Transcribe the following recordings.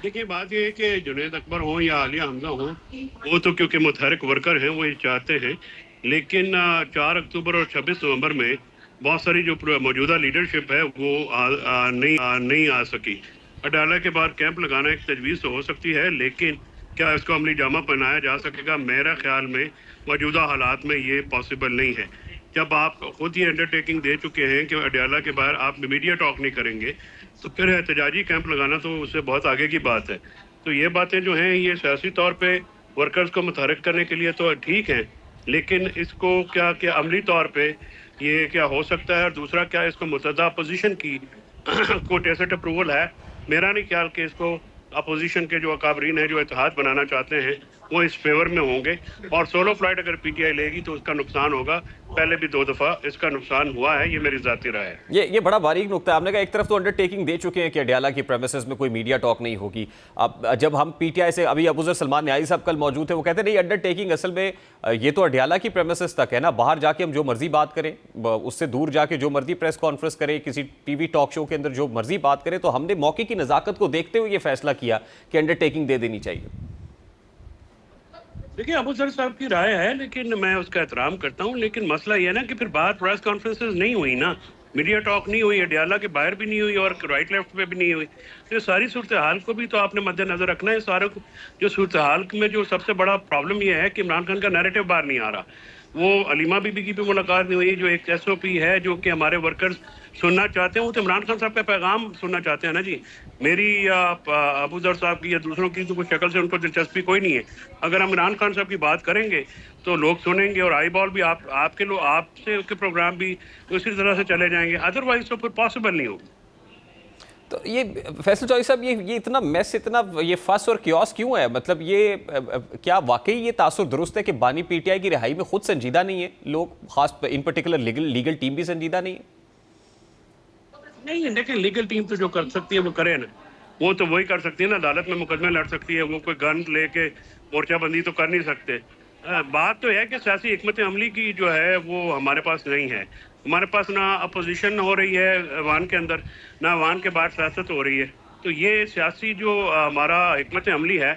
देखिए, बात ये है कि जुनैद अकबर हों या आलिया हमज़ा हों, वो तो क्योंकि मुतहरिक वर्कर हैं, वो ये चाहते हैं। लेकिन 4 अक्टूबर और 26 नवंबर में बहुत सारी जो मौजूदा लीडरशिप है, वो नहीं आ सकी। अडाला के बाहर कैंप लगाना एक तजवीज़ तो हो सकती है, लेकिन क्या इसको अमली जामा पहनाया जा सकेगा? मेरा ख्याल में मौजूदा हालात में ये पॉसिबल नहीं है। जब आप खुद ये अंडरटेकिंग दे चुके हैं कि अडयाला के बाहर आप मीडिया टॉक नहीं करेंगे, तो फिर एहतजाजी कैंप लगाना तो उससे बहुत आगे की बात है। तो ये बातें जो हैं, ये सियासी तौर पे वर्कर्स को मुतहरिक करने के लिए तो ठीक हैं, लेकिन इसको क्या अमली तौर पे ये क्या हो सकता है? और दूसरा, क्या इसको मुतहदा अपोजिशन की को टेसिट अप्रूवल है? मेरा नहीं ख्याल कि इसको अपोजिशन के जो अकाबरीन हैं, जो इत्तेहाद बनाना चाहते हैं, वो इस फेवर में होंगे। और सोलो फ्लाइट अगर पीटीआई लेगी तो उसका नुकसान होगा। पहले भी 2 दफ़ा इसका नुकसान हुआ है, ये मेरी ज़ाती राय है। ये बड़ा बारीक नुक्ता है। आपने कहा एक तरफ तो अंडरटेकिंग दे चुके हैं कि अडयाला की प्रेमिसेस में कोई मीडिया टॉक नहीं होगी। अब जब हम पीटीआई से, अभी अबूजर सलमान न्याई साहब कल मौजूद थे, वो कहते नहीं, अंडरटेकिंग असल में ये तो अडयाला की प्रेमिसेस तक है ना, बाहर जाके हम जो मर्जी बात करें, उससे दूर जाके जो मर्जी प्रेस कॉन्फ्रेंस करें, किसी टीवी टॉक शो के अंदर जो मर्जी बात करें, तो हमने मौके की नज़ाकत को देखते हुए ये फैसला किया कि अंडरटेकिंग दे देनी चाहिए। देखिए, अबूजर साहब की राय है, लेकिन मैं उसका एहतराम करता हूँ। लेकिन मसला ये है ना कि फिर बाहर प्रेस कॉन्फ्रेंसेस नहीं हुई ना, मीडिया टॉक नहीं हुई, अडयाला के बाहर भी नहीं हुई और राइट लेफ्ट पे भी नहीं हुई। तो ये सारी सूरत हाल को भी तो आपने मद्देनजर रखना है। सारे जो सूरत हाल में जो सबसे बड़ा प्रॉब्लम ये है कि इमरान खान का नैरेटिव बाहर नहीं आ रहा। वो अलीमा बीबी की भी मुलाकात नहीं हुई, जो एक एसओपी है जो कि हमारे वर्कर्स सुनना चाहते हैं, वो तो इमरान खान साहब का पैगाम सुनना चाहते हैं ना जी। मेरी या अबूजर साहब की या दूसरों की तो कुछ शक्ल से उनको दिलचस्पी कोई नहीं है। अगर हम इमरान खान साहब की बात करेंगे तो लोग सुनेंगे, और आई बॉल भी आपके लोग, आपसे के प्रोग्राम भी उसी तरह से चले जाएंगे। अदरवाइज तो फिर पॉसिबल नहीं होगा। तो ये फैसल चौधरी साहब, ये इतना मेस, इतना ये फस और क्योस क्यों है? मतलब ये क्या वाकई ये तासुर दुरुस्त है कि बानी पीटीआई की रिहाई में खुद संजीदा नहीं है लोग, खास इन पर्टिकुलर लीगल टीम भी संजीदा नहीं है? नहीं, देखिए, लीगल टीम तो जो कर सकती है वो करे ना। वो तो वही कर सकती है ना, अदालत में मुकदमे लड़ सकती है। वो कोई गन लेके मोर्चाबंदी तो कर नहीं सकते। बात तो है कि सियासी हिकमत अमली की जो है वो हमारे पास नहीं है। हमारे पास ना अपोजिशन हो रही है अवान के अंदर, ना अवान के बाहर सियासत हो रही है। तो ये सियासी जो हमारा हिकमत अमली है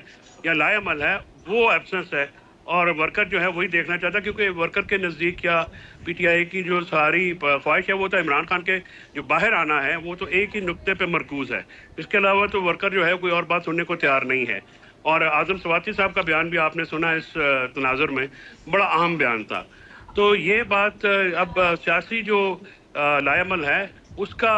या लाएअमल है, वो एब्सेंस है। और वर्कर जो है वही देखना चाहता है, क्योंकि वर्कर के नज़दीक या पीटीआई की जो सारी ख्वाहिश है वो तो इमरान खान के जो बाहर आना है, वो तो एक ही नुक्ते पे मरकूज है। इसके अलावा तो वर्कर जो है कोई और बात सुनने को तैयार नहीं है। और आज़म स्वाति साहब का बयान भी आपने सुना इस तनाजुर में, बड़ा अहम बयान था। तो ये बात अब सियासी जो लाएअमल है उसका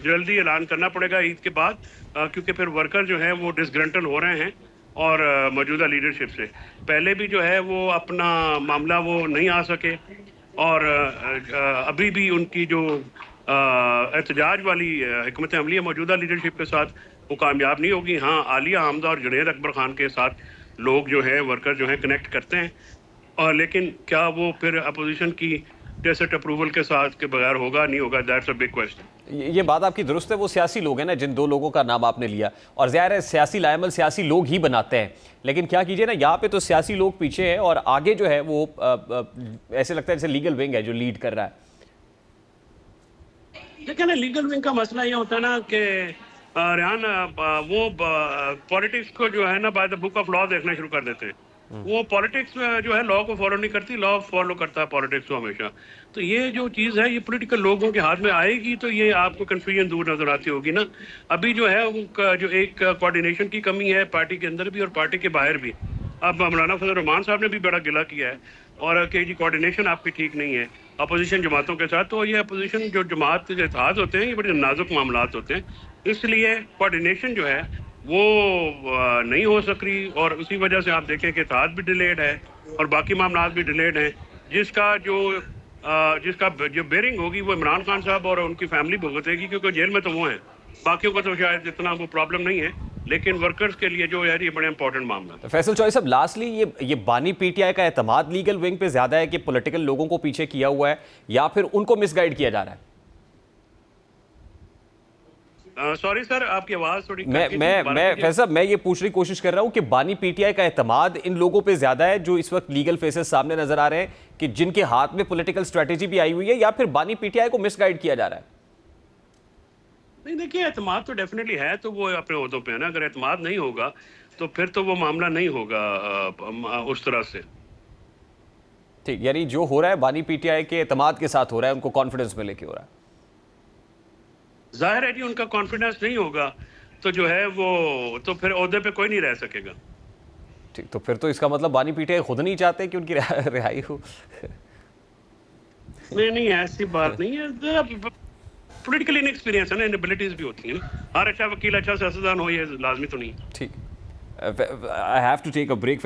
जल्दी ऐलान करना पड़ेगा ईद के बाद, क्योंकि फिर वर्कर जो है वो डिसग्रंटल हो रहे हैं। और मौजूदा लीडरशिप से पहले भी जो है वो अपना मामला वो नहीं आ सके, और अभी भी उनकी जो एहतजाज वाली हिकमत अमली है मौजूदा लीडरशिप के साथ, वो कामयाब नहीं होगी। हाँ, आलिया हमजा और जुनैद अकबर खान के साथ लोग जो है, वर्कर जो है, कनेक्ट करते हैं। और लेकिन क्या वो फिर अपोजिशन की टेसिट अप्रूवल के साथ के बगैर होगा, नहीं होगा? That's a big question. ये बात आपकी दुरुस्त है। वो सियासी लोग हैं ना, जिन दो लोगों का नाम आपने लिया, और ज़ाहिर है सियासी लाएमल सियासी लोग ही बनाते हैं। लेकिन क्या कीजिए ना, यहाँ पे तो सियासी लोग पीछे हैं और आगे जो है वो ऐसे लगता है जैसे लीगल विंग है जो लीड कर रहा है। देखिए ना, लीगल विंग का मसला ये होता है ना कि रेहान, वो पॉलिटिक्स को जो है ना by the book of law देखना शुरू कर देते हैं। वो पॉलिटिक्स जो है लॉ को फॉलो नहीं करती, लॉ फॉलो करता है पॉलिटिक्स को हमेशा। तो ये जो चीज़ है, ये पॉलिटिकल लोगों के हाथ में आएगी तो ये आपको कन्फ्यूजन दूर नजर आती होगी ना। अभी जो है उनका जो एक कोऑर्डिनेशन की कमी है पार्टी के अंदर भी और पार्टी के बाहर भी। अब मौलाना फजल रहमान साहब ने भी बड़ा गिला किया है और कि जी कोऑर्डिनेशन आपकी ठीक नहीं है अपोजिशन जमातों के साथ। तो ये अपोजिशन जो जमात के इत्तेहाद होते हैं, ये बड़े नाजुक मामलात होते हैं, इसलिए कोऑर्डिनेशन जो है वो नहीं हो सक रही। और उसी वजह से आप देखें कि इत्तेहाद भी डिलेड है और बाकी मामलात भी डिलेड हैं, जिसका जो बेरिंग होगी वो इमरान खान साहब और उनकी फैमिली भुगतेगी, क्योंकि जेल में तो वो हैं। बाकियों का तो शायद इतना वो प्रॉब्लम नहीं है, लेकिन वर्कर्स के लिए जो यार ये बड़े इंपॉर्टेंट मामला है। फैसल चौधरी साहब, लास्टली ये बानी पीटीआई का एतमाद लीगल विंग पे ज्यादा है कि पॉलिटिकल लोगों को पीछे किया हुआ है, या फिर उनको मिसगाइड किया जा रहा है? सॉरी सर, आपकी आवाज थोड़ी मैं फैसल, मैं ये पूछने की कोशिश कर रहा हूं कि बानी पीटीआई का एतमाद इन लोगों पे ज्यादा है जो इस वक्त लीगल फेसेस सामने नजर आ रहे हैं, कि जिनके हाथ में पॉलिटिकल स्ट्रेटेजी भी आई हुई है, या फिर बानी पीटीआई को मिसगाइड किया जा रहा है? نہیں دیکھیے اعتماد تو ڈیفینیٹلی ہے تو وہ اپنے عہدوں پہ ہے نا, اگر اعتماد نہیں ہوگا تو پھر تو وہ معاملہ نہیں ہوگا اس طرح سے. ٹھیک, یعنی جو ہو رہا ہے بانی پی ٹی آئی کے اعتماد کے ساتھ ہو رہا ہے, ان کو کانفیڈنس میں لے کے ہو رہا ہے. ظاہر ہے جی ان کا کانفیڈنس نہیں ہوگا تو جو ہے وہ تو پھر عہدے پہ کوئی نہیں رہ سکے گا. ٹھیک, تو پھر تو اس کا مطلب بانی پی ٹی آئی خود نہیں چاہتے کہ ان کی رہائی ہو. نہیں ایسی بات نہیں ہے, پولیٹیکل انیکسپیرینس ہے نا, انیبلٹیز بھی ہوتی ہیں نا. ہر اچھا وکیل اچھا سیاستدان ہو یہ لازمی تو نہیں. ٹھیک, I have to take a break.